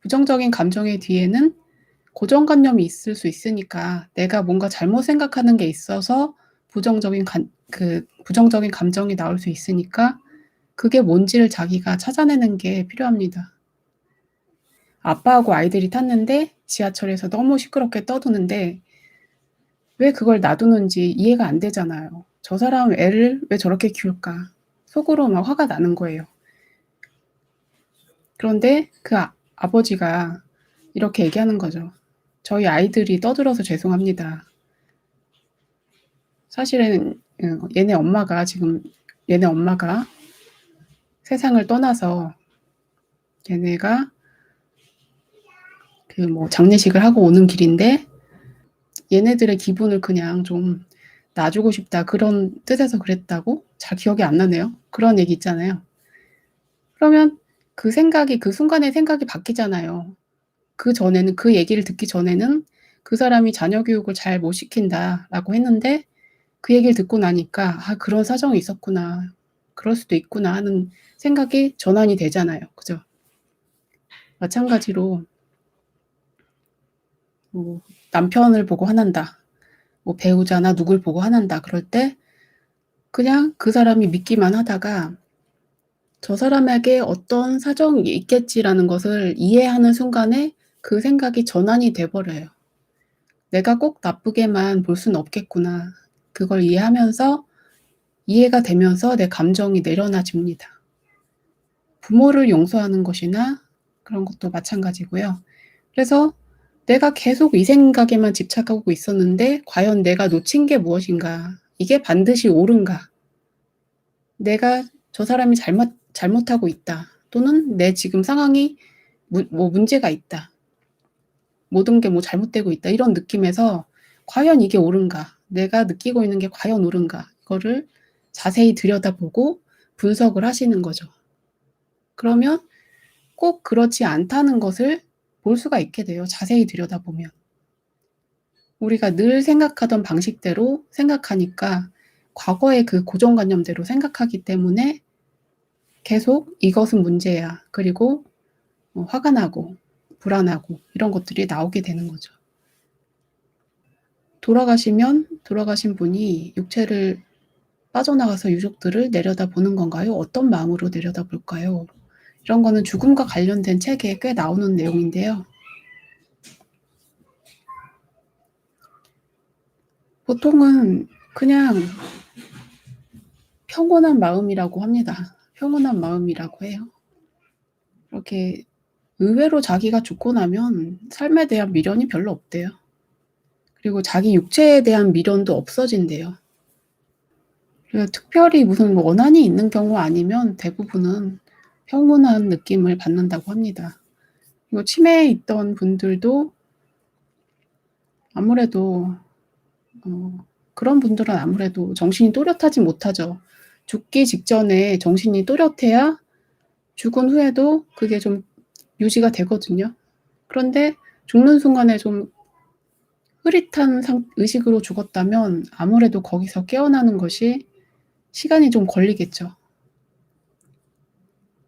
부정적인 감정의 뒤에는 고정관념이 있을 수 있으니까 내가 뭔가 잘못 생각하는 게 있어서 부정적인 감정이 나올 수 있으니까 그게 뭔지를 자기가 찾아내는 게 필요합니다. 아빠하고 아이들이 탔는데 지하철에서 너무 시끄럽게 떠드는데 왜 그걸 놔두는지 이해가 안 되잖아요. '저 사람 애를 왜 저렇게 키울까?' 속으로 막 화가 나는 거예요. 그런데 그 아버지가 이렇게 얘기하는 거죠. "저희 아이들이 떠들어서 죄송합니다. 사실은 얘네 엄마가 세상을 떠나서 얘네가 장례식을 하고 오는 길인데 얘네들의 기분을 그냥 좀 놔주고 싶다." 그런 뜻에서 그랬다고? 잘 기억이 안 나네요. 그런 얘기 있잖아요. 그러면 그 순간에 생각이 바뀌잖아요. 그 얘기를 듣기 전에는 '그 사람이 자녀 교육을 잘 못 시킨다.'라고 했는데 그 얘기를 듣고 나니까 '아 그런 사정이 있었구나. 그럴 수도 있구나.' 하는 생각이 전환이 되잖아요. 그죠? 마찬가지로 뭐 남편을 보고 화난다. 뭐 배우자나 누굴 보고 화난다. 그럴 때 그냥 그 사람이 믿기만 하다가 '저 사람에게 어떤 사정이 있겠지.'라는 것을 이해하는 순간에 그 생각이 전환이 돼 버려요. '내가 꼭 나쁘게만 볼 수는 없겠구나.' 그걸 이해가 되면서 내 감정이 내려놔집니다. 부모를 용서하는 것이나 그런 것도 마찬가지고요. 그래서 내가 계속 이 생각에만 집착하고 있었는데 '과연 내가 놓친 게 무엇인가? 이게 반드시 옳은가? 내가 저 사람이 잘못하고 있다.' 또는 '내 지금 상황이 문제가 있다. 모든 게 잘못되고 있다.' 이런 느낌에서 '과연 이게 옳은가? 내가 느끼고 있는 게 과연 옳은가?' 이거를 자세히 들여다보고 분석을 하시는 거죠. 그러면 꼭 그렇지 않다는 것을 볼 수가 있게 돼요, 자세히 들여다보면. 우리가 늘 생각하던 방식대로 생각하니까 과거의 그 고정관념대로 생각하기 때문에 계속 '이것은 문제야.' 그리고 화가 나고 불안하고 이런 것들이 나오게 되는 거죠. 돌아가신 분이 육체를 빠져나가서 유족들을 내려다보는 건가요? 어떤 마음으로 내려다볼까요? 이런 거는 죽음과 관련된 책에 꽤 나오는 내용인데요. 보통은 그냥 평온한 마음이라고 합니다. 평온한 마음이라고 해요. 이렇게 의외로 자기가 죽고 나면 삶에 대한 미련이 별로 없대요. 그리고 자기 육체에 대한 미련도 없어진대요. 그래서 특별히 무슨 원한이 있는 경우 아니면 대부분은 평온한 느낌을 받는다고 합니다. 그리고 치매에 있던 분들도 아무래도 그런 분들은 아무래도 정신이 또렷하지 못하죠. 죽기 직전에 정신이 또렷해야 죽은 후에도 그게 좀 유지가 되거든요. 그런데 죽는 순간에 좀 흐릿한 의식으로 죽었다면 아무래도 거기서 깨어나는 것이 시간이 좀 걸리겠죠.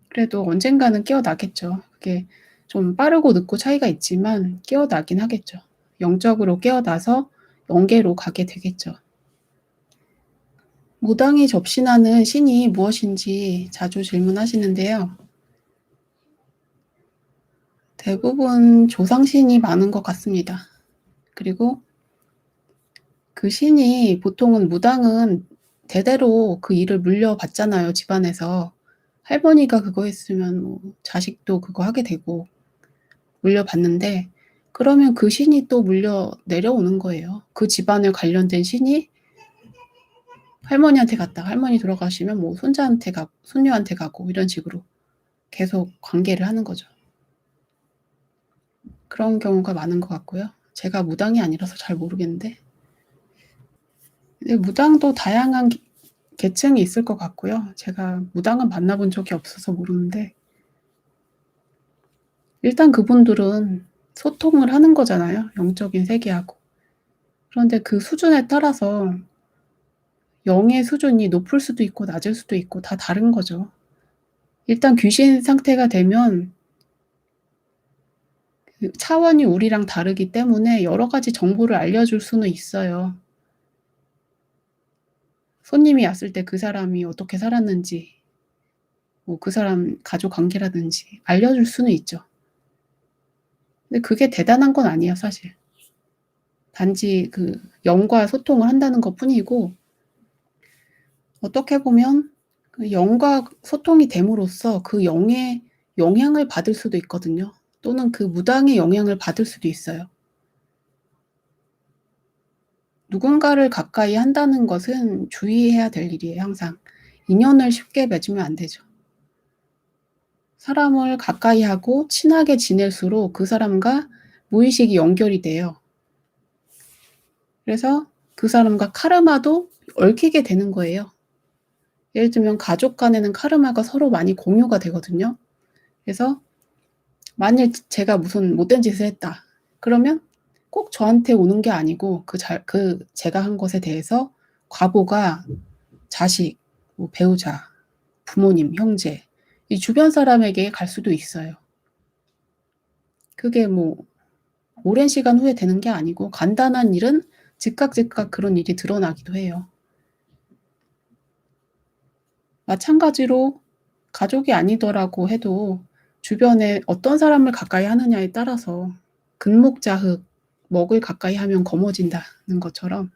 그래도 언젠가는 깨어나겠죠. 그게 좀 빠르고 늦고 차이가 있지만 깨어나긴 하겠죠. 영적으로 깨어나서 영계로 가게 되겠죠. 무당이 접신하는 신이 무엇인지 자주 질문하시는데요. 대부분 조상신이 많은 것 같습니다. 그리고 그 신이 보통은 무당은 대대로 그 일을 물려받잖아요, 집안에서. 할머니가 그거 했으면 자식도 그거 하게 되고 물려받는데 그러면 그 신이 또 내려오는 거예요. 그 집안에 관련된 신이 할머니한테 갔다가 할머니 돌아가시면 손자한테 가고 손녀한테 가고 이런 식으로 계속 관계를 하는 거죠. 그런 경우가 많은 것 같고요. 제가 무당이 아니라서 잘 모르겠는데 무당도 다양한 계층이 있을 것 같고요. 제가 무당은 만나본 적이 없어서 모르는데 일단 그분들은 소통을 하는 거잖아요, 영적인 세계하고. 그런데 그 수준에 따라서 영의 수준이 높을 수도 있고 낮을 수도 있고 다 다른 거죠. 일단 귀신 상태가 되면 그 차원이 우리랑 다르기 때문에 여러 가지 정보를 알려줄 수는 있어요. 손님이 왔을 때 그 사람이 어떻게 살았는지 뭐 그 사람 가족 관계라든지 알려줄 수는 있죠. 근데 그게 대단한 건 아니에요 사실. 단지 그 영과 소통을 한다는 것뿐이고 어떻게 보면 그 영과 소통이 됨으로써 그 영의 영향을 받을 수도 있거든요. 또는 그 무당의 영향을 받을 수도 있어요. 누군가를 가까이 한다는 것은 주의해야 될 일이에요 항상. 인연을 쉽게 맺으면 안 되죠. 사람을 가까이 하고 친하게 지낼수록 그 사람과 무의식이 연결이 돼요. 그래서 그 사람과 카르마도 얽히게 되는 거예요. 예를 들면 가족 간에는 카르마가 서로 많이 공유가 되거든요. 그래서 만일 제가 무슨 못된 짓을 했다. 그러면 꼭 저한테 오는 게 아니고 그 제가 한 것에 대해서 과보가 자식, 뭐 배우자, 부모님, 형제 이 주변 사람에게 갈 수도 있어요. 그게 뭐 오랜 시간 후에 되는 게 아니고 간단한 일은 즉각 그런 일이 드러나기도 해요. 마찬가지로 가족이 아니더라고 해도 주변에 어떤 사람을 가까이 하느냐에 따라서 근목자흑 먹을 가까이 하면 검어진다는 것처럼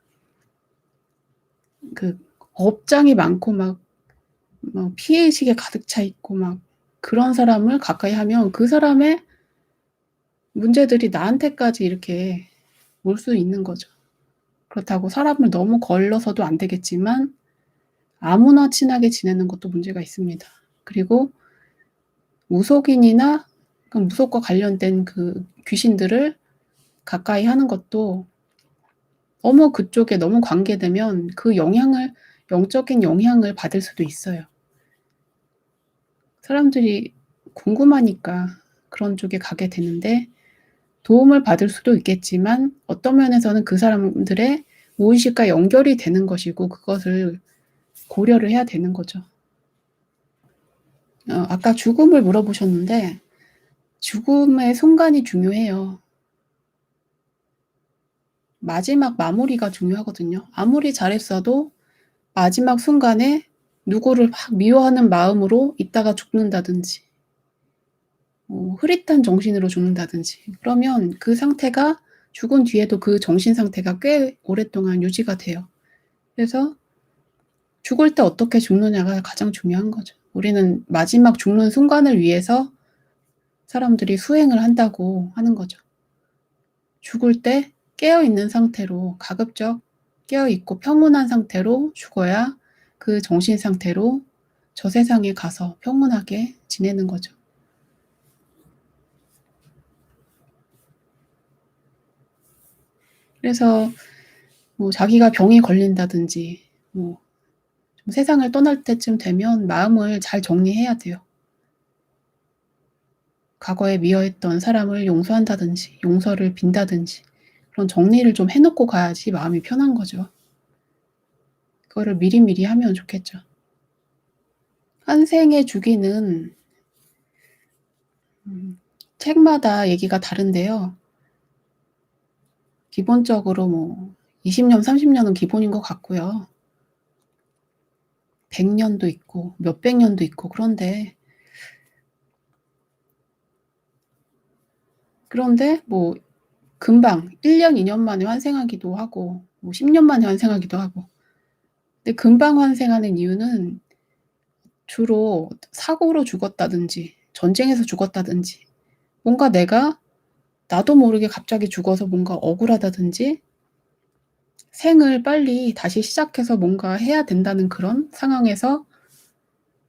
그 업장이 많고 막 피해의식에 가득 차 있고 막 그런 사람을 가까이 하면 그 사람의 문제들이 나한테까지 이렇게 올 수 있는 거죠. 그렇다고 사람을 너무 걸러서도 안 되겠지만 아무나 친하게 지내는 것도 문제가 있습니다. 그리고 무속인이나 그 무속과 관련된 그 귀신들을 가까이 하는 것도 너무 그쪽에 너무 관계되면 그 영향을 영적인 영향을 받을 수도 있어요. 사람들이 궁금하니까 그런 쪽에 가게 되는데 도움을 받을 수도 있겠지만 어떤 면에서는 그 사람들의 무의식과 연결이 되는 것이고 그것을 고려를 해야 되는 거죠. 아까 죽음을 물어보셨는데 죽음의 순간이 중요해요. 마지막 마무리가 중요하거든요. 아무리 잘했어도 마지막 순간에 누구를 막 미워하는 마음으로 있다가 죽는다든지 흐릿한 정신으로 죽는다든지 그러면 그 상태가 죽은 뒤에도 그 정신 상태가 꽤 오랫동안 유지가 돼요. 그래서 죽을 때 어떻게 죽느냐가 가장 중요한 거죠. 우리는 마지막 죽는 순간을 위해서 사람들이 수행을 한다고 하는 거죠. 죽을 때 깨어있는 상태로 가급적 깨어있고 평온한 상태로 죽어야 그 정신 상태로 저 세상에 가서 평온하게 지내는 거죠. 그래서 뭐 자기가 병에 걸린다든지 뭐 좀 세상을 떠날 때쯤 되면 마음을 잘 정리해야 돼요. 과거에 미워했던 사람을 용서한다든지 용서를 빈다든지 그런 정리를 좀 해 놓고 가야지 마음이 편한 거죠. 그거를 미리미리 하면 좋겠죠. 환생의 주기는 책마다 얘기가 다른데요. 기본적으로 뭐 20년, 30년은 기본인 것 같고요. 100년도 있고 몇백 년도 있고 그런데 뭐 금방 1년, 2년 만에 환생하기도 하고 뭐 10년 만에 환생하기도 하고. 근데 금방 환생하는 이유는 주로 사고로 죽었다든지 전쟁에서 죽었다든지 뭔가 내가 나도 모르게 갑자기 죽어서 뭔가 억울하다든지 생을 빨리 다시 시작해서 뭔가 해야 된다는 그런 상황에서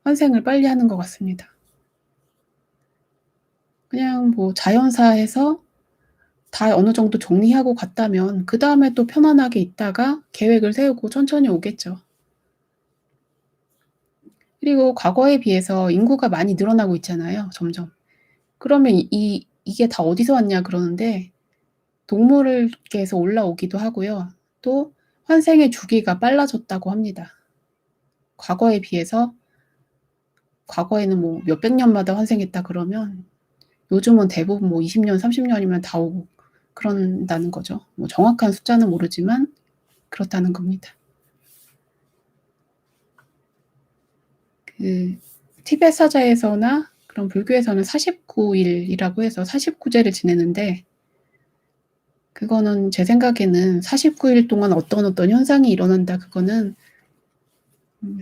환생을 빨리 하는 것 같습니다. 그냥 뭐 자연사에서 다 어느 정도 정리하고 갔다면 그다음에 또 편안하게 있다가 계획을 세우고 천천히 오겠죠. 그리고 과거에 비해서 인구가 많이 늘어나고 있잖아요 점점. 그러면 이게 다 어디서 왔냐 그러는데 동물계에서 올라오기도 하고요. 또 환생의 주기가 빨라졌다고 합니다. 과거에 비해서 과거에는 뭐 몇백 년마다 환생했다 그러면 요즘은 대부분 뭐 20년, 30년이면 다 오고 그런다는 거죠. 뭐 정확한 숫자는 모르지만 그렇다는 겁니다. 그 티베트 사자에서나 그런 불교에서는 49일이라고 해서 49제를 지내는데, 그거는 제 생각에는 49일 동안 어떤 현상이 일어난다, 그거는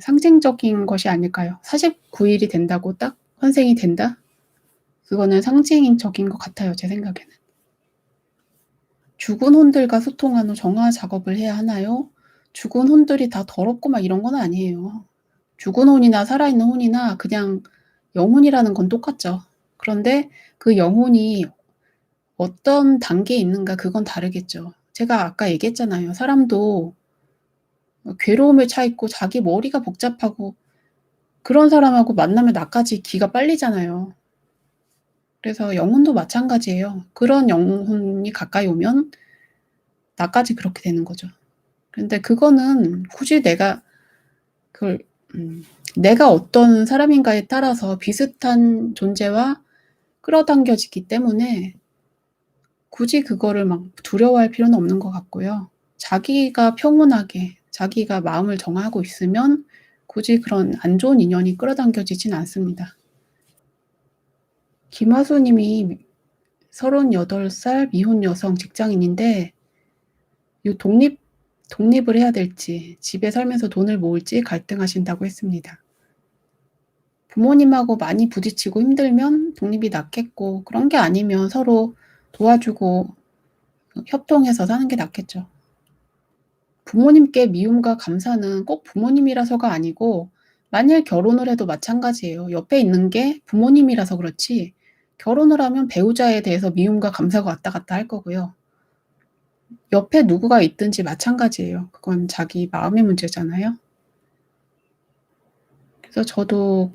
상징적인 것이 아닐까요? 49일이 된다고 딱 환생이 된다? 그거는 상징적인 것 같아요, 제 생각에는. 죽은 혼들과 소통하는 정화 작업을 해야 하나요? 죽은 혼들이 다 더럽고 막 이런 건 아니에요. 죽은 혼이나 살아있는 혼이나 그냥 영혼이라는 건 똑같죠. 그런데 그 영혼이 어떤 단계에 있는가, 그건 다르겠죠. 제가 아까 얘기했잖아요. 사람도 괴로움에 차 있고 자기 머리가 복잡하고 그런 사람하고 만나면 나까지 기가 빨리잖아요. 그래서 영혼도 마찬가지예요. 그런 영혼이 가까이 오면 나까지 그렇게 되는 거죠. 근데 그거는 굳이 내가 그걸 내가 어떤 사람인가에 따라서 비슷한 존재와 끌어당겨지기 때문에 굳이 그거를 막 두려워할 필요는 없는 것 같고요. 자기가 평온하게 자기가 마음을 정하고 있으면 굳이 그런 안 좋은 인연이 끌어당겨지진 않습니다. 김하수 님이 38살 미혼 여성 직장인인데 이 독립을 해야 될지 집에 살면서 돈을 모을지 갈등하신다고 했습니다. 부모님하고 많이 부딪히고 힘들면 독립이 낫겠고, 그런 게 아니면 서로 도와주고 협동해서 사는 게 낫겠죠. 부모님께 미움과 감사는 꼭 부모님이라서가 아니고 만일 결혼을 해도 마찬가지예요. 옆에 있는 게 부모님이라서 그렇지 결혼을 하면 배우자에 대해서 미움과 감사가 왔다 갔다 할 거고요. 옆에 누구가 있든지 마찬가지예요. 그건 자기 마음의 문제잖아요. 그래서 저도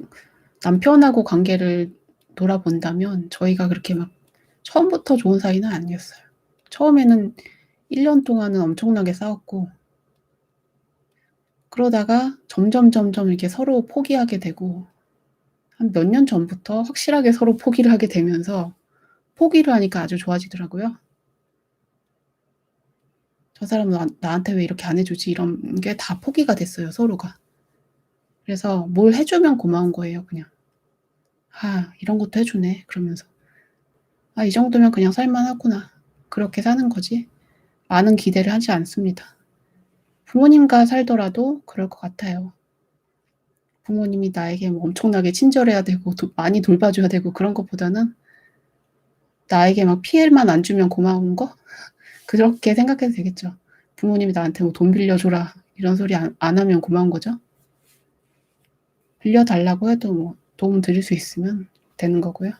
남편하고 관계를 돌아본다면 저희가 그렇게 막 처음부터 좋은 사이는 아니었어요. 처음에는 1년 동안은 엄청나게 싸웠고, 그러다가 점점 이렇게 서로 포기하게 되고, 한 몇 년 전부터 확실하게 서로 포기를 하게 되면서 포기를 하니까 아주 좋아지더라고요. 저 사람은 나한테 왜 이렇게 안 해주지? 이런 게 다 포기가 됐어요, 서로가. 그래서 뭘 해주면 고마운 거예요, 그냥. 아, 이런 것도 해주네. 그러면서. 아, 이 정도면 그냥 살만하구나. 그렇게 사는 거지. 많은 기대를 하지 않습니다. 부모님과 살더라도 그럴 것 같아요. 부모님이 나에게 뭐 엄청나게 친절해야 되고 많이 돌봐줘야 되고 그런 것보다는 나에게 막 피해만 안 주면 고마운 거? 그렇게 생각해도 되겠죠. 부모님이 나한테 뭐 돈 빌려줘라 이런 소리 안 하면 고마운 거죠. 빌려달라고 해도 뭐 도움 드릴 수 있으면 되는 거고요.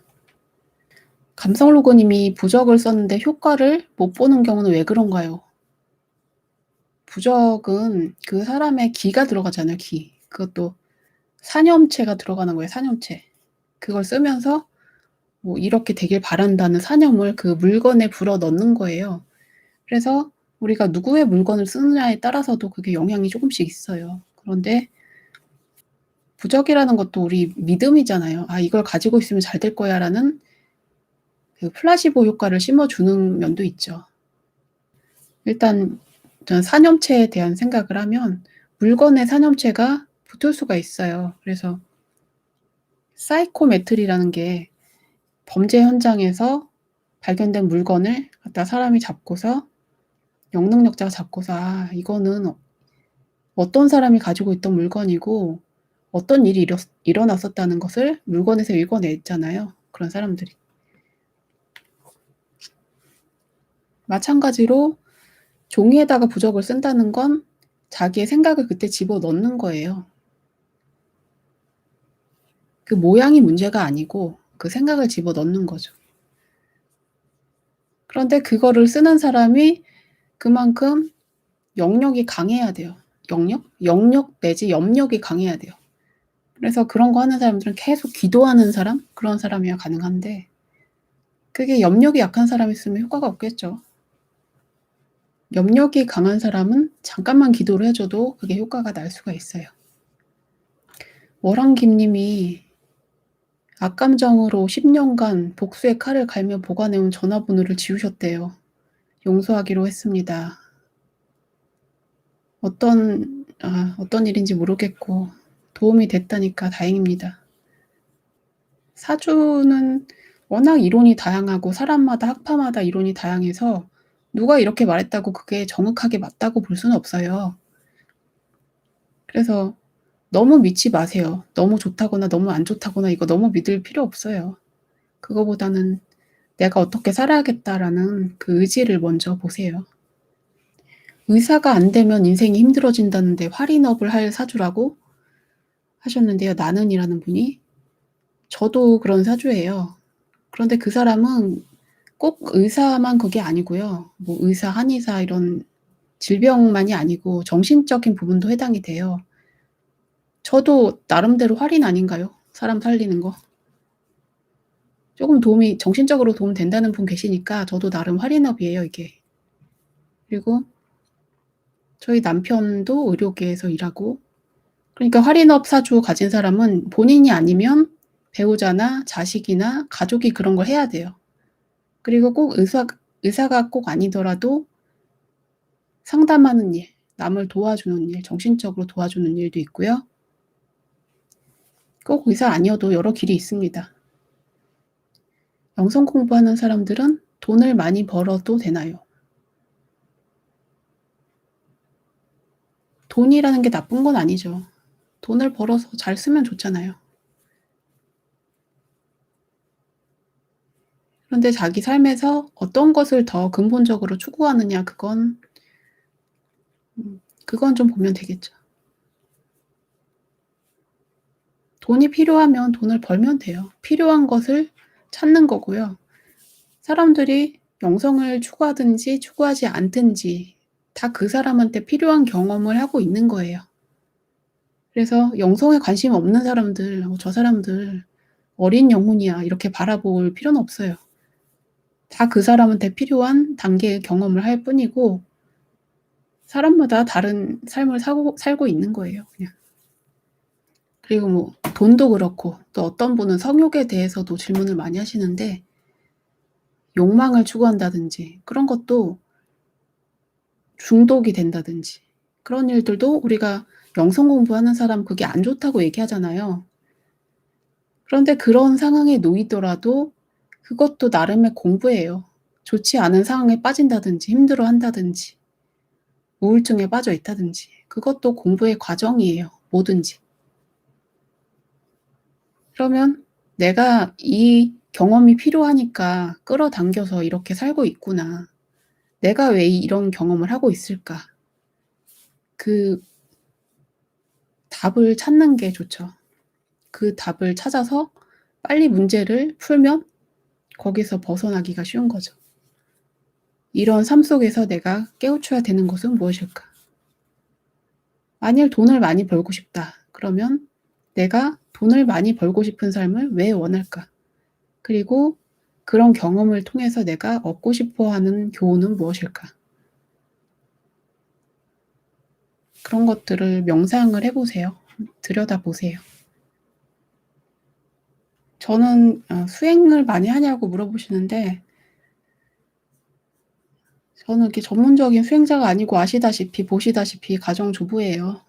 감성로그님이 부적을 썼는데 효과를 못 보는 경우는 왜 그런가요? 부적은 그 사람의 기가 들어가잖아요, 기. 그것도 사념체가 들어가는 거예요, 사념체. 그걸 쓰면서 뭐 이렇게 되길 바란다는 사념을 그 물건에 불어 넣는 거예요. 그래서 우리가 누구의 물건을 쓰느냐에 따라서도 그게 영향이 조금씩 있어요. 그런데 부적이라는 것도 우리 믿음이잖아요. '아, 이걸 가지고 있으면 잘 될 거야.'라는 그 플라시보 효과를 심어주는 면도 있죠. 일단 저는 사념체에 대한 생각을 하면 물건에 사념체가 붙을 수가 있어요. 그래서 사이코메트리라는 게 범죄 현장에서 발견된 물건을 갖다 사람이 잡고서 영능력자가 잡고서 '아, 이거는 어떤 사람이 가지고 있던 물건이고 어떤 일이 일어났었다는 것을 물건에서 읽어냈잖아요, 그런 사람들이. 마찬가지로 종이에다가 부적을 쓴다는 건 자기의 생각을 그때 집어넣는 거예요. 그 모양이 문제가 아니고 그 생각을 집어넣는 거죠. 그런데 그거를 쓰는 사람이 그만큼 영역이 강해야 돼요. 영역 내지 염력이 강해야 돼요. 그래서 그런 거 하는 사람들은 계속 기도하는 사람? 그런 사람이야 가능한데, 그게 염력이 약한 사람이 쓰면 효과가 없겠죠. 염력이 강한 사람은 잠깐만 기도를 해줘도 그게 효과가 날 수가 있어요. 월왕김 님이 악감정으로 10년간 복수의 칼을 갈며 보관해온 전화번호를 지우셨대요. 용서하기로 했습니다. 어떤 일인지 모르겠고 도움이 됐다니까 다행입니다. 사주는 워낙 이론이 다양하고 사람마다 학파마다 이론이 다양해서 누가 이렇게 말했다고 그게 정확하게 맞다고 볼 수는 없어요. 그래서 너무 믿지 마세요. 너무 좋다거나 너무 안 좋다거나 이거 너무 믿을 필요 없어요. 그거보다는 '내가 어떻게 살아야겠다.'라는 그 의지를 먼저 보세요. 의사가 안 되면 인생이 힘들어진다는데 활인업을 할 사주라고 하셨는데요. 나는이라는 분이. 저도 그런 사주예요. 그런데 그 사람은 꼭 의사만 그게 아니고요. 뭐 의사, 한의사 이런 질병만이 아니고 정신적인 부분도 해당이 돼요. 저도 나름대로 활인 아닌가요? 사람 살리는 거. 쪼금 도움이 정신적으로 도움 된다는 분 계시니까 저도 나름 활인업이에요 이게. 그리고 저희 남편도 의료계에서 일하고 그러니까 활인업 사주 가진 사람은 본인이 아니면 배우자나 자식이나 가족이 그런 걸 해야 돼요. 그리고 꼭 의사가 꼭 아니더라도 상담하는 일, 남을 도와주는 일, 정신적으로 도와주는 일도 있고요. 꼭 의사 아니어도 여러 길이 있습니다. 영성 공부하는 사람들은 돈을 많이 벌어도 되나요? 돈이라는 게 나쁜 건 아니죠. 돈을 벌어서 잘 쓰면 좋잖아요. 그런데 자기 삶에서 어떤 것을 더 근본적으로 추구하느냐 그건 좀 보면 되겠죠. 돈이 필요하면 돈을 벌면 돼요. 필요한 것을 찾는 거고요. 사람들이 영성을 추구하든지 추구하지 않든지 다 그 사람한테 필요한 경험을 하고 있는 거예요. 그래서 영성에 관심 없는 사람들 '저 사람들 어린 영혼이야.' 이렇게 바라볼 필요는 없어요. 다 그 사람한테 필요한 단계의 경험을 할 뿐이고 사람마다 다른 삶을 살고 있는 거예요 그냥. 그리고 뭐 돈도 그렇고 또 어떤 분은 성욕에 대해서도 질문을 많이 하시는데 욕망을 추구한다든지 그런 것도 중독이 된다든지 그런 일들도 우리가 영성 공부하는 사람 그게 안 좋다고 얘기하잖아요. 그런데 그런 상황에 놓이더라도 그것도 나름의 공부예요. 좋지 않은 상황에 빠진다든지 힘들어한다든지 우울증에 빠져 있다든지 그것도 공부의 과정이에요, 뭐든지. 그러면 '내가 이 경험이 필요하니까 끌어당겨서 이렇게 살고 있구나. 내가 왜 이런 경험을 하고 있을까?' 그 답을 찾는 게 좋죠. 그 답을 찾아서 빨리 문제를 풀면 거기서 벗어나기가 쉬운 거죠. 이런 삶 속에서 내가 깨우쳐야 되는 것은 무엇일까? 만일 돈을 많이 벌고 싶다. 그러면 내가 돈을 많이 벌고 싶은 삶을 왜 원할까? 그리고 그런 경험을 통해서 내가 얻고 싶어 하는 교훈은 무엇일까? 그런 것들을 명상을 해 보세요. 들여다보세요. 저는 수행을 많이 하냐고 물어보시는데 저는 이렇게 전문적인 수행자가 아니고 아시다시피 보시다시피 가정주부예요.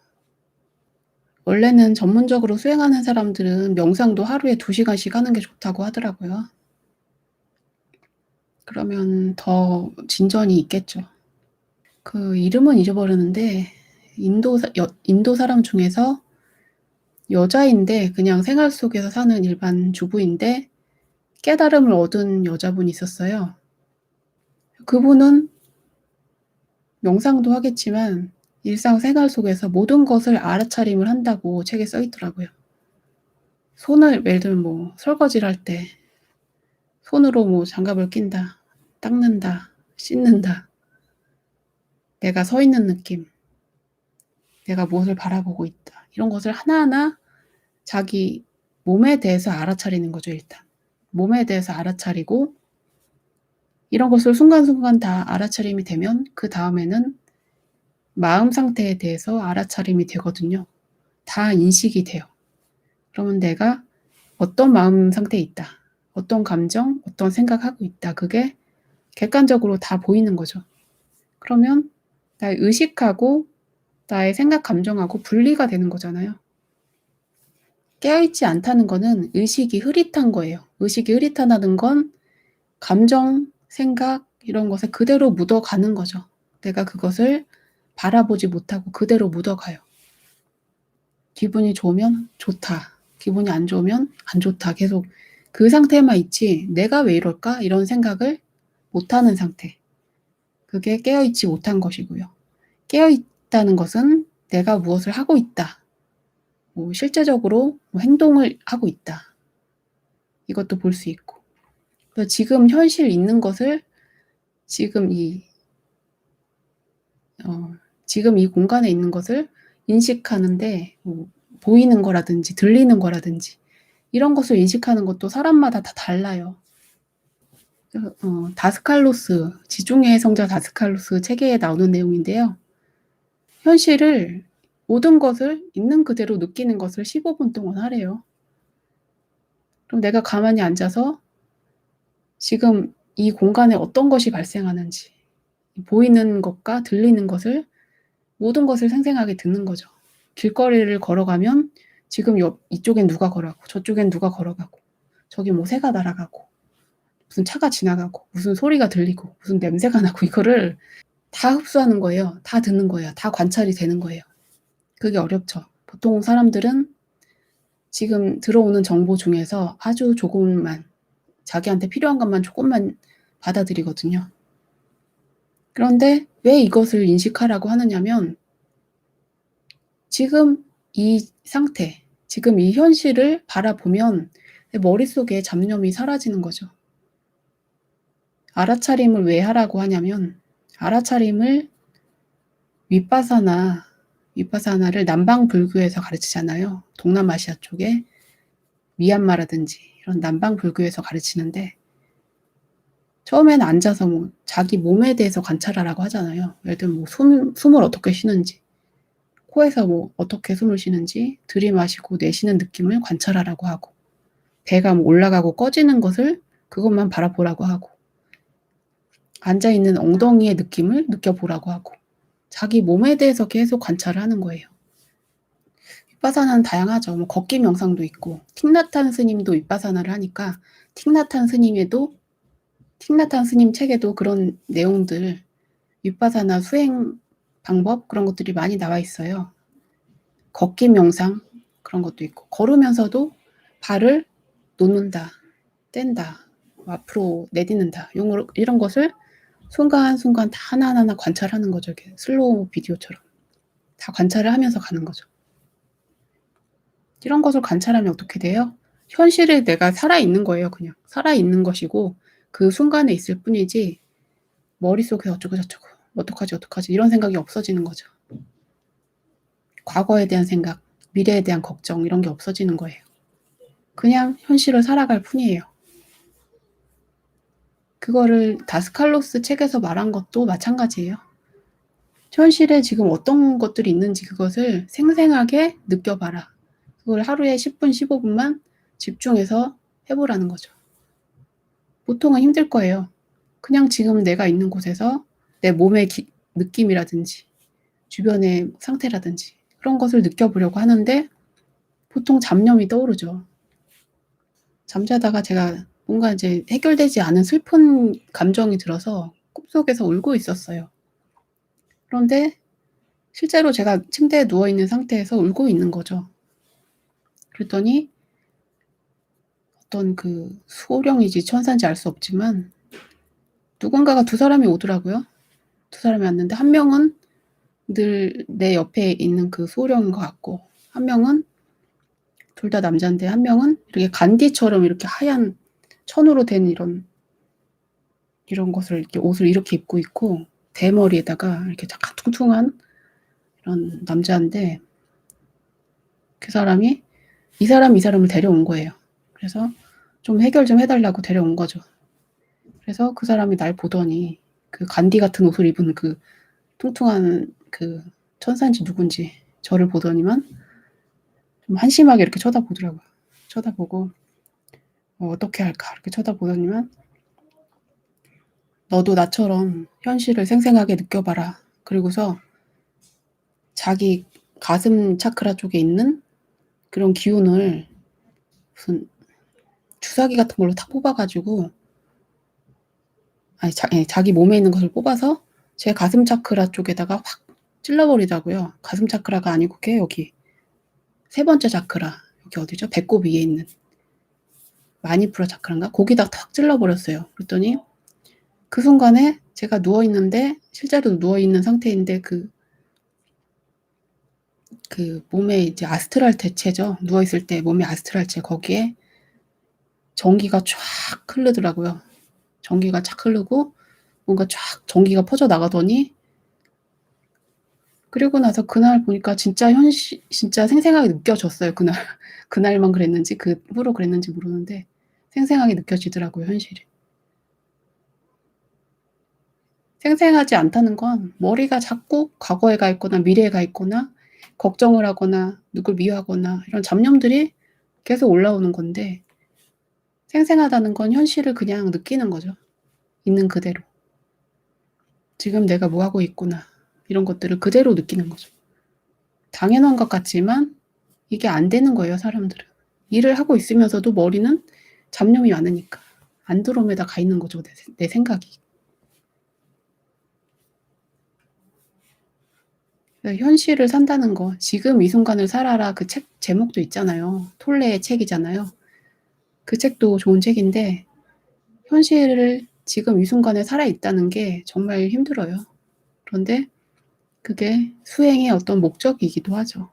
원래는 전문적으로 수행하는 사람들은 명상도 하루에 2 시간씩 하는 게 좋다고 하더라고요. 그러면 더 진전이 있겠죠. 그 이름은 잊어버렸는데 인도 사람 중에서 여자인데 그냥 생활 속에서 사는 일반 주부인데 깨달음을 얻은 여자분이 있었어요. 그분은 명상도 하겠지만 일상생활 속에서 모든 것을 알아차림을 한다고 책에 써 있더라고요. 손을 예를 들면 뭐 설거지를 할 때 손으로 뭐 장갑을 낀다, 닦는다, 씻는다, 내가 서 있는 느낌, 내가 무엇을 바라보고 있다. 이런 것을 하나하나 자기 몸에 대해서 알아차리는 거죠 일단. 몸에 대해서 알아차리고 이런 것을 순간순간 다 알아차림이 되면 그다음에는 마음 상태에 대해서 알아차림이 되거든요. 다 인식이 돼요. 그러면 내가 어떤 마음 상태에 있다. 어떤 감정, 어떤 생각하고 있다. 그게 객관적으로 다 보이는 거죠. 그러면 나의 의식하고 나의 생각, 감정하고 분리가 되는 거잖아요. 깨어있지 않다는 거는 의식이 흐릿한 거예요. 의식이 흐릿하다는 건 감정, 생각 이런 것에 그대로 묻어가는 거죠. 내가 그것을 바라보지 못하고 그대로 묻어가요. 기분이 좋으면 좋다. 기분이 안 좋으면 안 좋다. 계속 그 상태에만 있지 '내가 왜 이럴까?' 이런 생각을 못하는 상태. 그게 깨어있지 못한 것이고요. 깨어있다는 것은 내가 무엇을 하고 있다. 실제적으로 행동을 하고 있다. 이것도 볼 수 있고. 그래서 지금 현실 있는 것을 지금 지금 이 공간에 있는 것을 인식하는데 보이는 거라든지 들리는 거라든지 이런 것을 인식하는 것도 사람마다 다 달라요. 다스칼로스, 지중해의 성자 다스칼로스 책에 나오는 내용인데요. 현실을 모든 것을 있는 그대로 느끼는 것을 15분 동안 하래요. 그럼 내가 가만히 앉아서 지금 이 공간에 어떤 것이 발생하는지 보이는 것과 들리는 것을 모든 것을 생생하게 듣는 거죠. 길거리를 걸어가면 지금 이쪽엔 누가 걸어가고 저쪽엔 누가 걸어가고 저기 뭐 새가 날아가고 무슨 차가 지나가고 무슨 소리가 들리고 무슨 냄새가 나고 이거를 다 흡수하는 거예요. 다 듣는 거예요. 다 관찰이 되는 거예요. 그게 어렵죠. 보통 사람들은 지금 들어오는 정보 중에서 아주 조금만 자기한테 필요한 것만 조금만 받아들이거든요. 그런데 왜 이것을 인식하라고 하느냐면 지금 이 상태, 지금 이 현실을 바라보면 내 머릿속에 잡념이 사라지는 거죠. 알아차림을 왜 하라고 하냐면 알아차림을 윗바사나를 남방 불교에서 가르치잖아요. 동남아시아 쪽에 미얀마라든지 이런 남방 불교에서 가르치는데 처음에는 앉아서 자기 몸에 대해서 관찰하라고 하잖아요. 예를 들면 숨을 어떻게 쉬는지 코에서 어떻게 숨을 쉬는지 들이마시고 내쉬는 느낌을 관찰하라고 하고 배가 올라가고 꺼지는 것을 그것만 바라보라고 하고 앉아있는 엉덩이의 느낌을 느껴보라고 하고 자기 몸에 대해서 계속 관찰을 하는 거예요. 윗바사나는 다양하죠. 걷기 명상도 있고 틱나탄 스님도 윗바사나를 하니까 틱나탄 스님 책에도 그런 내용들 윗바사나 수행 방법 그런 것들이 많이 나와 있어요. 걷기 명상 그런 것도 있고 걸으면서도 발을 놓는다, 뗀다, 앞으로 내딛는다 이런 것을 순간순간 다 하나하나 관찰하는 거죠. 이렇게 슬로우 비디오처럼 다 관찰을 하면서 가는 거죠. 이런 것을 관찰하면 어떻게 돼요? 현실에 내가 살아있는 거예요. 그냥 살아있는 것이고 그 순간에 있을 뿐이지 머릿속에 어쩌고 저쩌고 어떡하지 이런 생각이 없어지는 거죠. 과거에 대한 생각, 미래에 대한 걱정 이런 게 없어지는 거예요. 그냥 현실을 살아갈 뿐이에요. 그거를 다스칼로스 책에서 말한 것도 마찬가지예요. 현실에 지금 어떤 것들이 있는지 그것을 생생하게 느껴봐라. 그걸 하루에 10분, 15분만 집중해서 해보라는 거죠. 보통은 힘들 거예요. 그냥 지금 내가 있는 곳에서 내 몸의 느낌이라든지 주변의 상태라든지 그런 것을 느껴보려고 하는데 보통 잡념이 떠오르죠. 잠자다가 제가 뭔가 이제 해결되지 않은 슬픈 감정이 들어서 꿈속에서 울고 있었어요. 그런데 실제로 제가 침대에 누워있는 상태에서 울고 있는 거죠. 그랬더니 어떤 그 소령인지 천사인지 알 수 없지만 누군가가 두 사람이 오더라고요. 두 사람이 왔는데 한 명은 늘 내 옆에 있는 그 소령인 것 같고 한 명은 둘 다 남자인데 한 명은 이렇게 간디처럼 이렇게 하얀 천으로 된 이런 것을 이렇게 옷을 이렇게 입고 있고 대머리에다가 이렇게 약간 퉁퉁한 이런 남자인데 그 사람이 이 사람을 데려온 거예요. 그래서 좀 해결 좀 해달라고 데려온 거죠. 그래서 그 사람이 날 보더니 그 간디 같은 옷을 입은 그 퉁퉁한 그 천사인지 누군지 저를 보더니만 좀 한심하게 이렇게 쳐다보더라고요. 쳐다보고 어떻게 할까 이렇게 쳐다보더니만 너도 나처럼 현실을 생생하게 느껴봐라. 그리고서 자기 가슴 차크라 쪽에 있는 그런 기운을 무슨 주사기 같은 걸로 탁 뽑아가지고 자기 몸에 있는 것을 뽑아서 제 가슴 차크라 쪽에다가 확 찔러버리자고요. 가슴 차크라가 아니고 그게 여기 세 번째 차크라, 여기 어디죠? 배꼽 위에 있는 마니푸라 차크라인가? 거기다 탁 찔러버렸어요. 그랬더니 그 순간에 제가 누워있는데, 실제로 누워있는 상태인데 그 몸에 이제 아스트랄 대체죠. 누워있을 때 몸에 아스트랄체, 거기에 전기가 쫙 흐르더라고요. 전기가 쫙 흐르고 뭔가 쫙 전기가 퍼져 나가더니, 그리고 나서 그날 보니까 진짜 진짜 생생하게 느껴졌어요. 그날만 그랬는지 그 후로 그랬는지 모르는데 생생하게 느껴지더라고요, 현실이. 생생하지 않다는 건 머리가 자꾸 과거에 가 있거나 미래에 가 있거나 걱정을 하거나 누굴 미워하거나 이런 잡념들이 계속 올라오는 건데, 생생하다는 건 현실을 그냥 느끼는 거죠. 있는 그대로. 지금 내가 뭐 하고 있구나. 이런 것들을 그대로 느끼는 거죠. 당연한 것 같지만 이게 안 되는 거예요, 사람들은. 일을 하고 있으면서도 머리는 잡념이 많으니까 안드로메다 가 있는 거죠, 내 생각이. 현실을 산다는 거, 지금 이 순간을 살아라, 그 책 제목도 있잖아요. 톨레의 책이잖아요. 그 책도 좋은 책인데 현실을 지금 이 순간에 살아있다는 게 정말 힘들어요. 그런데 그게 수행의 어떤 목적이기도 하죠.